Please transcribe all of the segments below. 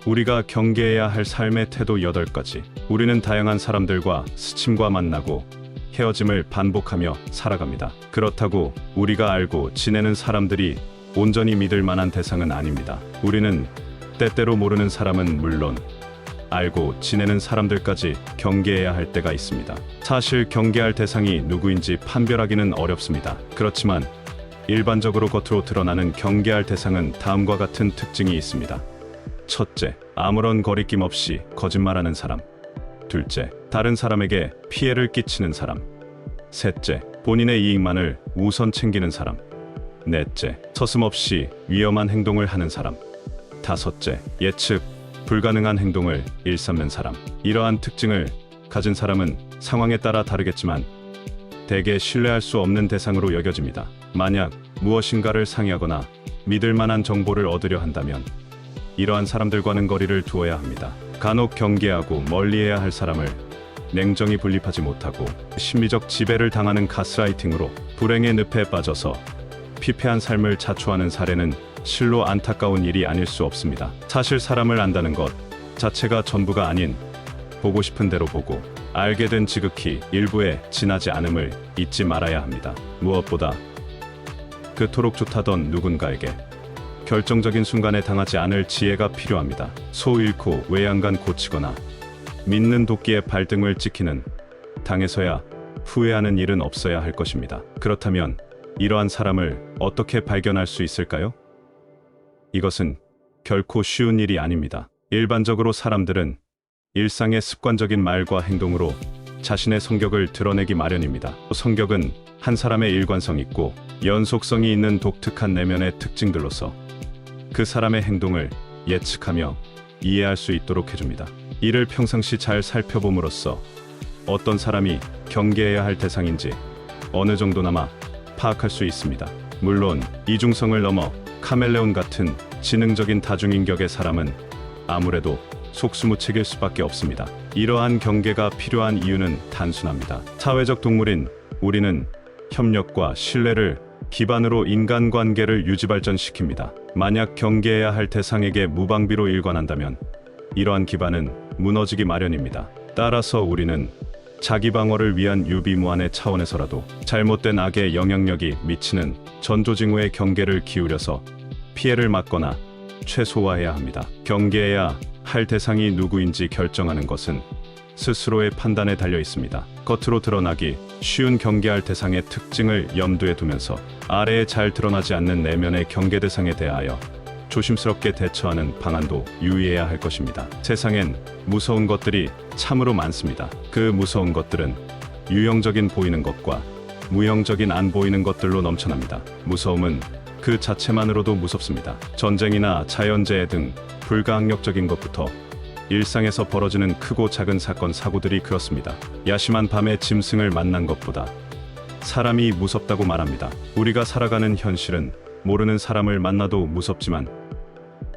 우리가 경계해야 할 삶의 태도 8가지. 우리는 다양한 사람들과 스침과 만나고 헤어짐을 반복하며 살아갑니다. 그렇다고 우리가 알고 지내는 사람들이 온전히 믿을 만한 대상은 아닙니다. 우리는 때때로 모르는 사람은 물론 알고 지내는 사람들까지 경계해야 할 때가 있습니다. 사실 경계할 대상이 누구인지 판별하기는 어렵습니다. 그렇지만 일반적으로 겉으로 드러나는 경계할 대상은 다음과 같은 특징이 있습니다. 첫째, 아무런 거리낌 없이 거짓말하는 사람. 둘째, 다른 사람에게 피해를 끼치는 사람. 셋째, 본인의 이익만을 우선 챙기는 사람. 넷째, 서슴없이 위험한 행동을 하는 사람. 다섯째, 예측 불가능한 행동을 일삼는 사람. 이러한 특징을 가진 사람은 상황에 따라 다르겠지만 대개 신뢰할 수 없는 대상으로 여겨집니다. 만약 무엇인가를 상의하거나 믿을 만한 정보를 얻으려 한다면 이러한 사람들과는 거리를 두어야 합니다. 간혹 경계하고 멀리해야 할 사람을 냉정히 분립하지 못하고 심리적 지배를 당하는 가스라이팅으로 불행의 늪에 빠져서 피폐한 삶을 자초하는 사례는 실로 안타까운 일이 아닐 수 없습니다. 사실 사람을 안다는 것 자체가 전부가 아닌 보고 싶은 대로 보고 알게 된 지극히 일부에 지나지 않음을 잊지 말아야 합니다. 무엇보다 그토록 좋다던 누군가에게 결정적인 순간에 당하지 않을 지혜가 필요합니다. 소 잃고 외양간 고치거나 믿는 도끼의 발등을 찍히는 당해서야 후회하는 일은 없어야 할 것입니다. 그렇다면 이러한 사람을 어떻게 발견할 수 있을까요? 이것은 결코 쉬운 일이 아닙니다. 일반적으로 사람들은 일상의 습관적인 말과 행동으로 자신의 성격을 드러내기 마련입니다. 성격은 한 사람의 일관성 있고 연속성이 있는 독특한 내면의 특징들로서 그 사람의 행동을 예측하며 이해할 수 있도록 해줍니다. 이를 평상시 잘 살펴봄으로써 어떤 사람이 경계해야 할 대상인지 어느 정도나마 파악할 수 있습니다. 물론 이중성을 넘어 카멜레온 같은 지능적인 다중인격의 사람은 아무래도 속수무책일 수밖에 없습니다. 이러한 경계가 필요한 이유는 단순합니다. 사회적 동물인 우리는 협력과 신뢰를 기반으로 인간관계를 유지발전시킵니다. 만약 경계해야 할 대상에게 무방비로 일관한다면 이러한 기반은 무너지기 마련입니다. 따라서 우리는 자기 방어를 위한 유비무환의 차원에서라도 잘못된 악의 영향력이 미치는 전조징후의 경계를 기울여서 피해를 막거나 최소화해야 합니다. 경계해야 할 대상이 누구인지 결정하는 것은 스스로의 판단에 달려 있습니다. 겉으로 드러나기 쉬운 경계할 대상의 특징을 염두에 두면서 아래에 잘 드러나지 않는 내면의 경계 대상에 대하여 조심스럽게 대처하는 방안도 유의해야 할 것입니다. 세상엔 무서운 것들이 참으로 많습니다. 그 무서운 것들은 유형적인 보이는 것과 무형적인 안 보이는 것들로 넘쳐납니다. 무서움은 그 자체만으로도 무섭습니다. 전쟁이나 자연재해 등 불가항력적인 것부터 일상에서 벌어지는 크고 작은 사건 사고들이 그렇습니다. 야심한 밤에 짐승을 만난 것보다 사람이 무섭다고 말합니다. 우리가 살아가는 현실은 모르는 사람을 만나도 무섭지만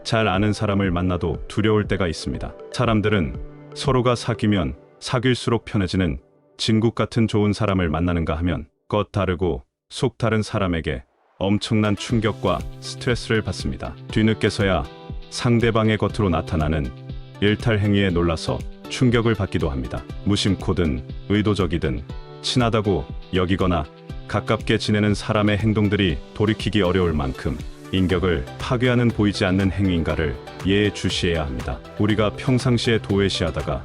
잘 아는 사람을 만나도 두려울 때가 있습니다. 사람들은 서로가 사귀면 사귈수록 편해지는 진국 같은 좋은 사람을 만나는가 하면 겉 다르고 속 다른 사람에게 엄청난 충격과 스트레스를 받습니다. 뒤늦게서야 상대방의 겉으로 나타나는 일탈 행위에 놀라서 충격을 받기도 합니다. 무심코든 의도적이든 친하다고 여기거나 가깝게 지내는 사람의 행동들이 돌이키기 어려울 만큼 인격을 파괴하는 보이지 않는 행위인가를 예의주시해야 합니다. 우리가 평상시에 도외시하다가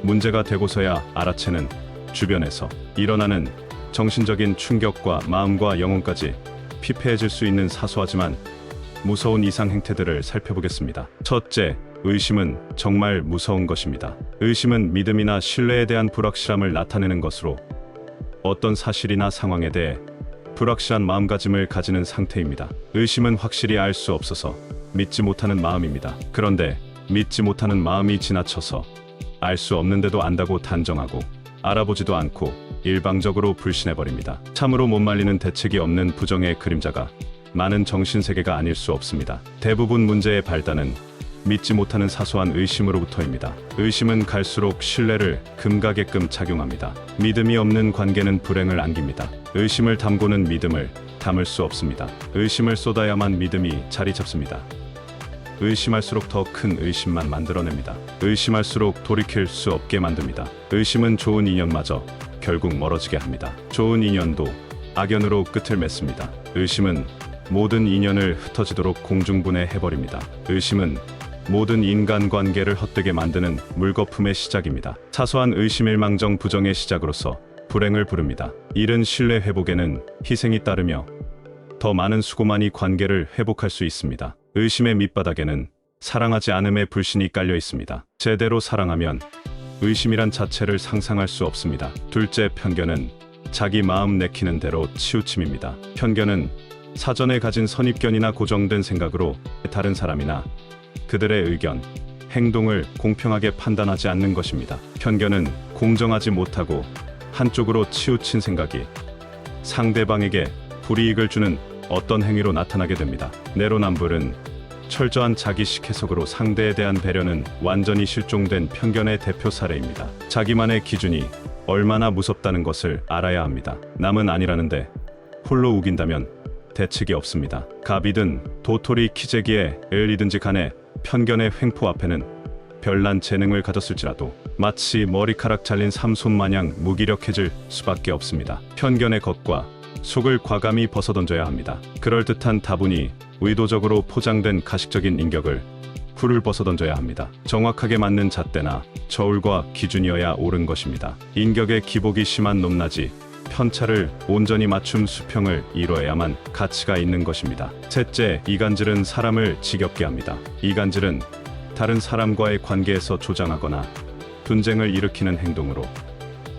문제가 되고서야 알아채는 주변에서 일어나는 정신적인 충격과 마음과 영혼까지 피폐해질 수 있는 사소하지만 무서운 이상 행태들을 살펴보겠습니다. 첫째, 의심은 정말 무서운 것입니다. 의심은 믿음이나 신뢰에 대한 불확실함을 나타내는 것으로 어떤 사실이나 상황에 대해 불확실한 마음가짐을 가지는 상태입니다. 의심은 확실히 알 수 없어서 믿지 못하는 마음입니다. 그런데 믿지 못하는 마음이 지나쳐서 알 수 없는데도 안다고 단정하고 알아보지도 않고 일방적으로 불신해버립니다. 참으로 못 말리는 대책이 없는 부정의 그림자가 많은 정신세계가 아닐 수 없습니다. 대부분 문제의 발단은 믿지 못하는 사소한 의심으로부터입니다. 의심은 갈수록 신뢰를 금가게끔 작용합니다. 믿음이 없는 관계는 불행을 안깁니다. 의심을 담고는 믿음을 담을 수 없습니다. 의심을 쏟아야만 믿음이 자리 잡습니다. 의심할수록 더 큰 의심만 만들어냅니다. 의심할수록 돌이킬 수 없게 만듭니다. 의심은 좋은 인연마저 결국 멀어지게 합니다. 좋은 인연도 악연으로 끝을 맺습니다. 의심은 모든 인연을 흩어지도록 공중분해해버립니다. 의심은 모든 인간관계를 헛되게 만드는 물거품의 시작입니다. 사소한 의심일망정 부정의 시작으로서 불행을 부릅니다. 이른 신뢰 회복에는 희생이 따르며 더 많은 수고만이 관계를 회복할 수 있습니다. 의심의 밑바닥에는 사랑하지 않음의 불신이 깔려 있습니다. 제대로 사랑하면 의심이란 자체를 상상할 수 없습니다. 둘째, 편견은 자기 마음 내키는 대로 치우침입니다. 편견은 사전에 가진 선입견이나 고정된 생각으로 다른 사람이나 그들의 의견, 행동을 공평하게 판단하지 않는 것입니다. 편견은 공정하지 못하고 한쪽으로 치우친 생각이 상대방에게 불이익을 주는 어떤 행위로 나타나게 됩니다. 내로남불은 철저한 자기식 해석으로 상대에 대한 배려는 완전히 실종된 편견의 대표 사례입니다. 자기만의 기준이 얼마나 무섭다는 것을 알아야 합니다. 남은 아니라는데 홀로 우긴다면 대책이 없습니다. 갑이든 도토리 키재기에 을이든지 간에 편견의 횡포 앞에는 별난 재능을 가졌을지라도 마치 머리카락 잘린 삼손 마냥 무기력해질 수밖에 없습니다. 편견의 겉과 속을 과감히 벗어던져야 합니다. 그럴듯한 다분히 의도적으로 포장된 가식적인 인격을 풀을 벗어던져야 합니다. 정확하게 맞는 잣대나 저울과 기준이어야 옳은 것입니다. 인격의 기복이 심한 높낮이, 편차를 온전히 맞춤 수평을 이뤄야만 가치가 있는 것입니다. 셋째, 이간질은 사람을 지겹게 합니다. 이간질은 다른 사람과의 관계에서 조장하거나 분쟁을 일으키는 행동으로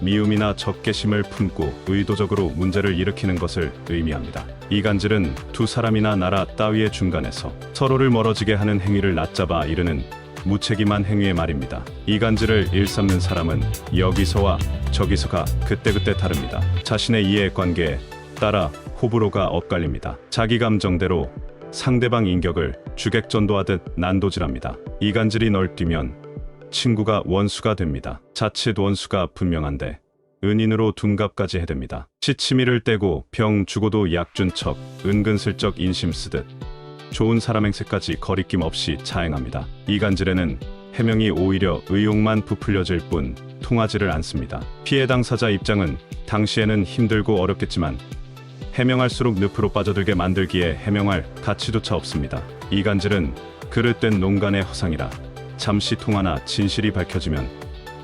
미움이나 적개심을 품고 의도적으로 문제를 일으키는 것을 의미합니다. 이간질은 두 사람이나 나라 따위의 중간에서 서로를 멀어지게 하는 행위를 낮잡아 이르는 무책임한 행위의 말입니다. 이간질을 일삼는 사람은 여기서와 저기서가 그때그때 다릅니다. 자신의 이해관계에 따라 호불호가 엇갈립니다. 자기 감정대로 상대방 인격을 주객전도하듯 난도질합니다. 이간질이 널뛰면 친구가 원수가 됩니다. 자칫 원수가 분명한데 은인으로 둔갑까지 해댑니다. 시치미를 떼고 병 주고도 약 준 척 은근슬쩍 인심 쓰듯 좋은 사람 행세까지 거리낌 없이 자행합니다. 이간질에는 해명이 오히려 의욕만 부풀려질 뿐 통하지를 않습니다. 피해 당사자 입장은 당시에는 힘들고 어렵겠지만 해명할수록 늪으로 빠져들게 만들기에 해명할 가치조차 없습니다. 이간질은 그릇된 농간의 허상이라 잠시 통하나 진실이 밝혀지면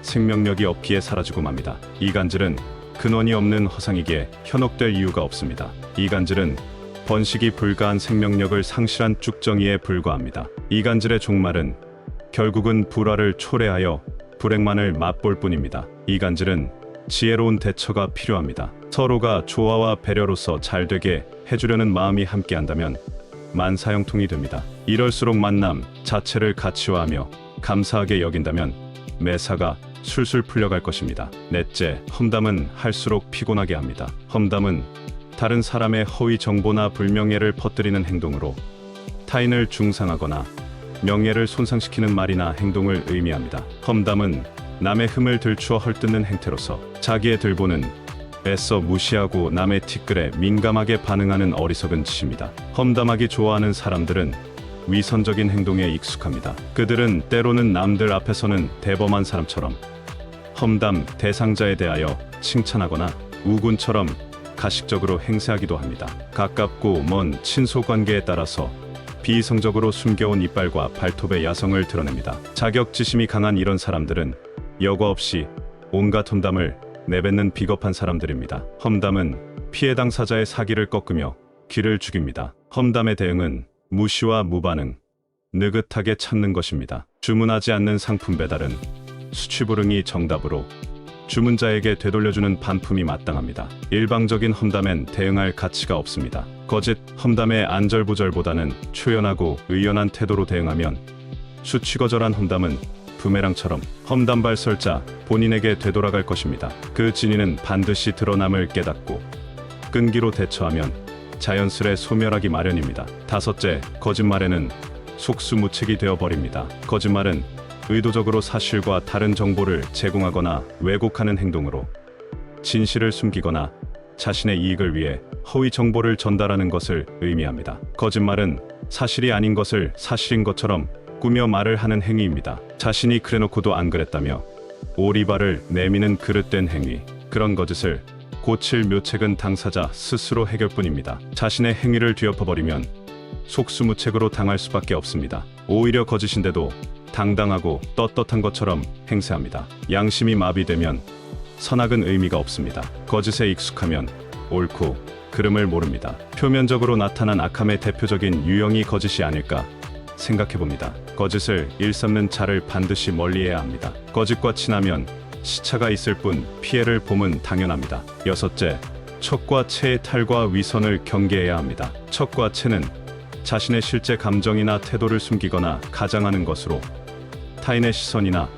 생명력이 없기에 사라지고 맙니다. 이간질은 근원이 없는 허상이기에 현혹될 이유가 없습니다. 이간질은 번식이 불가한 생명력을 상실한 쭉정이에 불과합니다. 이간질의 종말은 결국은 불화를 초래하여 불행만을 맛볼 뿐입니다. 이간질은 지혜로운 대처가 필요합니다. 서로가 조화와 배려로서 잘되게 해주려는 마음이 함께한다면 만사형통이 됩니다. 이럴수록 만남 자체를 가치화하며 감사하게 여긴다면 매사가 술술 풀려갈 것입니다. 넷째, 험담은 할수록 피곤하게 합니다. 험담은 다른 사람의 허위 정보나 불명예를 퍼뜨리는 행동으로 타인을 중상하거나 명예를 손상시키는 말이나 행동을 의미합니다. 험담은 남의 흠을 들추어 헐뜯는 행태로서 자기의 들보는 애써 무시하고 남의 티끌에 민감하게 반응하는 어리석은 짓입니다. 험담하기 좋아하는 사람들은 위선적인 행동에 익숙합니다. 그들은 때로는 남들 앞에서는 대범한 사람처럼 험담 대상자에 대하여 칭찬하거나 우군처럼 가식적으로 행세하기도 합니다. 가깝고 먼 친소관계에 따라서 비이성적으로 숨겨온 이빨과 발톱의 야성을 드러냅니다. 자격지심이 강한 이런 사람들은 여과 없이 온갖 험담을 내뱉는 비겁한 사람들입니다. 험담은 피해 당사자의 사기를 꺾으며 기를 죽입니다. 험담의 대응은 무시와 무반응, 느긋하게 참는 것입니다. 주문하지 않는 상품 배달은 수치불응이 정답으로 주문자에게 되돌려주는 반품이 마땅합니다. 일방적인 험담엔 대응할 가치가 없습니다. 거짓 험담의 안절부절보다는 초연하고 의연한 태도로 대응하면 수치거절한 험담은 부메랑처럼 험담 발설자 본인에게 되돌아갈 것입니다. 그 진위는 반드시 드러남을 깨닫고 끈기로 대처하면 자연스레 소멸하기 마련입니다. 다섯째, 거짓말에는 속수무책이 되어버립니다. 거짓말은 의도적으로 사실과 다른 정보를 제공하거나 왜곡하는 행동으로 진실을 숨기거나 자신의 이익을 위해 허위 정보를 전달하는 것을 의미합니다. 거짓말은 사실이 아닌 것을 사실인 것처럼 꾸며 말을 하는 행위입니다. 자신이 그래놓고도 안 그랬다며 오리발을 내미는 그릇된 행위. 그런 거짓을 고칠 묘책은 당사자 스스로 해결뿐입니다. 자신의 행위를 뒤엎어버리면 속수무책으로 당할 수밖에 없습니다. 오히려 거짓인데도 당당하고 떳떳한 것처럼 행세합니다. 양심이 마비되면 선악은 의미가 없습니다. 거짓에 익숙하면 옳고 그름을 모릅니다. 표면적으로 나타난 악함의 대표적인 유형이 거짓이 아닐까 생각해봅니다. 거짓을 일삼는 자를 반드시 멀리해야 합니다. 거짓과 친하면 시차가 있을 뿐 피해를 보면 당연합니다. 여섯째, 척과 체의 탈과 위선을 경계해야 합니다. 척과 체는 자신의 실제 감정이나 태도를 숨기거나 가장하는 것으로 타인의 시선이나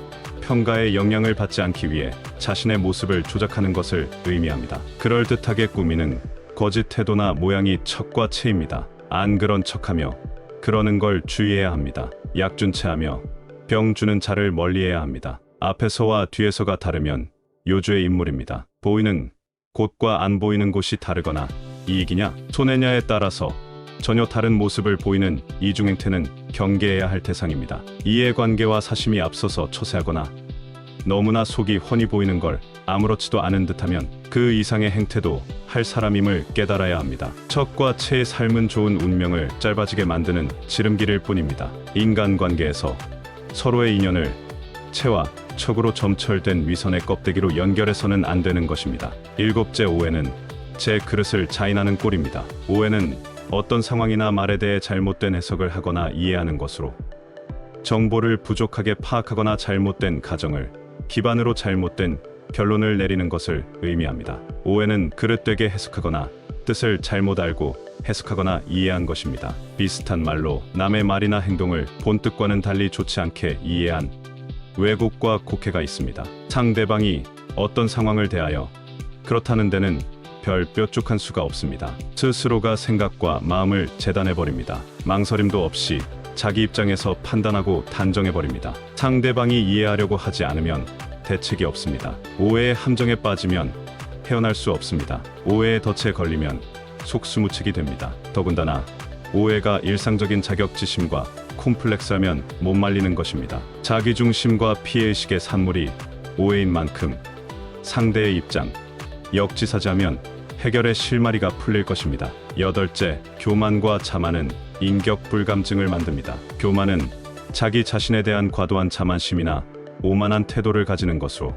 평가에 영향을 받지 않기 위해 자신의 모습을 조작하는 것을 의미합니다. 그럴듯하게 꾸미는 거짓 태도나 모양이 척과 체입니다. 안 그런 척하며 그러는 걸 주의해야 합니다. 약준 체하며 병 주는 자를 멀리해야 합니다. 앞에서와 뒤에서가 다르면 요주의 인물입니다. 보이는 곳과 안 보이는 곳이 다르거나 이익이냐 손해냐에 따라서 전혀 다른 모습을 보이는 이중행태는 경계해야 할 대상입니다. 이해관계와 사심이 앞서서 처세하거나 너무나 속이 훤히 보이는 걸 아무렇지도 않은 듯하면 그 이상의 행태도 할 사람임을 깨달아야 합니다. 척과 체의 삶은 좋은 운명을 짧아지게 만드는 지름길일 뿐입니다. 인간관계에서 서로의 인연을 체와 척으로 점철된 위선의 껍데기로 연결해서는 안 되는 것입니다. 일곱째, 오해는 제 그릇을 자인하는 꼴입니다. 오해는 어떤 상황이나 말에 대해 잘못된 해석을 하거나 이해하는 것으로 정보를 부족하게 파악하거나 잘못된 가정을 기반으로 잘못된 결론을 내리는 것을 의미합니다. 오해는 그릇되게 해석하거나 뜻을 잘못 알고 해석하거나 이해한 것입니다. 비슷한 말로 남의 말이나 행동을 본뜻과는 달리 좋지 않게 이해한 왜곡과 곡해가 있습니다. 상대방이 어떤 상황을 대하여 그렇다는 데는 별 뾰족한 수가 없습니다. 스스로가 생각과 마음을 재단해버립니다. 망설임도 없이 자기 입장에서 판단하고 단정해버립니다. 상대방이 이해하려고 하지 않으면 대책이 없습니다. 오해의 함정에 빠지면 헤어날 수 없습니다. 오해의 덫에 걸리면 속수무책이 됩니다. 더군다나 오해가 일상적인 자격지심과 콤플렉스하면 못 말리는 것입니다. 자기중심과 피해의식의 산물이 오해인 만큼 상대의 입장, 역지사지하면 해결의 실마리가 풀릴 것입니다. 여덟째, 교만과 자만은 인격불감증을 만듭니다. 교만은 자기 자신에 대한 과도한 자만심이나 오만한 태도를 가지는 것으로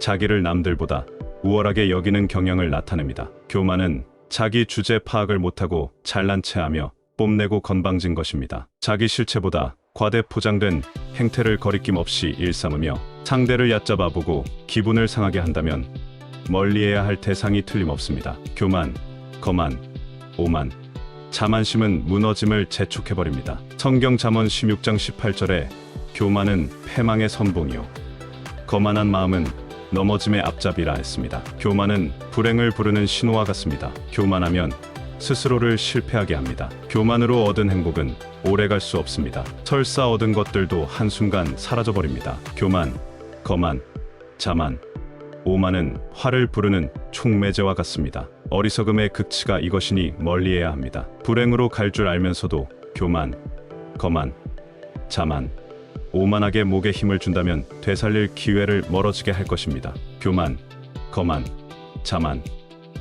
자기를 남들보다 우월하게 여기는 경향을 나타냅니다. 교만은 자기 주제 파악을 못하고 잘난 체하며 뽐내고 건방진 것입니다. 자기 실체보다 과대 포장된 행태를 거리낌 없이 일삼으며 상대를 얕잡아 보고 기분을 상하게 한다면 멀리해야 할 대상이 틀림없습니다. 교만, 거만, 오만, 자만심은 무너짐을 재촉해버립니다. 성경 잠언 16장 18절에 교만은 패망의 선봉이요 거만한 마음은 넘어짐의 앞잡이라 했습니다. 교만은 불행을 부르는 신호와 같습니다. 교만하면 스스로를 실패하게 합니다. 교만으로 얻은 행복은 오래갈 수 없습니다. 설사 얻은 것들도 한순간 사라져버립니다. 교만, 거만, 자만, 오만은 화를 부르는 촉매제와 같습니다. 어리석음의 극치가 이것이니 멀리해야 합니다. 불행으로 갈 줄 알면서도 교만, 거만, 자만, 오만하게 목에 힘을 준다면 되살릴 기회를 멀어지게 할 것입니다. 교만, 거만, 자만,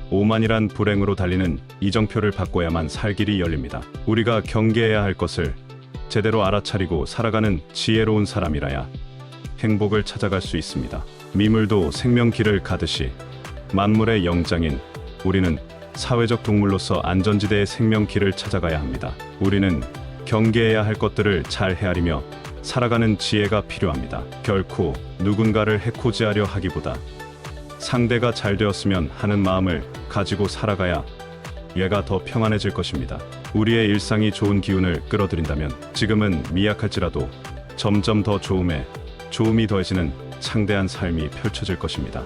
오만이란 불행으로 달리는 이정표를 바꿔야만 살 길이 열립니다. 우리가 경계해야 할 것을 제대로 알아차리고 살아가는 지혜로운 사람이라야 행복을 찾아갈 수 있습니다. 미물도 생명길을 가듯이 만물의 영장인 우리는 사회적 동물로서 안전지대의 생명길을 찾아가야 합니다. 우리는 경계해야 할 것들을 잘 헤아리며 살아가는 지혜가 필요합니다. 결코 누군가를 해코지하려 하기보다 상대가 잘 되었으면 하는 마음을 가지고 살아가야 얘가 더 평안해질 것입니다. 우리의 일상이 좋은 기운을 끌어들인다면 지금은 미약할지라도 점점 더 좋음에 좋음이 더해지는 창대한 삶이 펼쳐질 것입니다.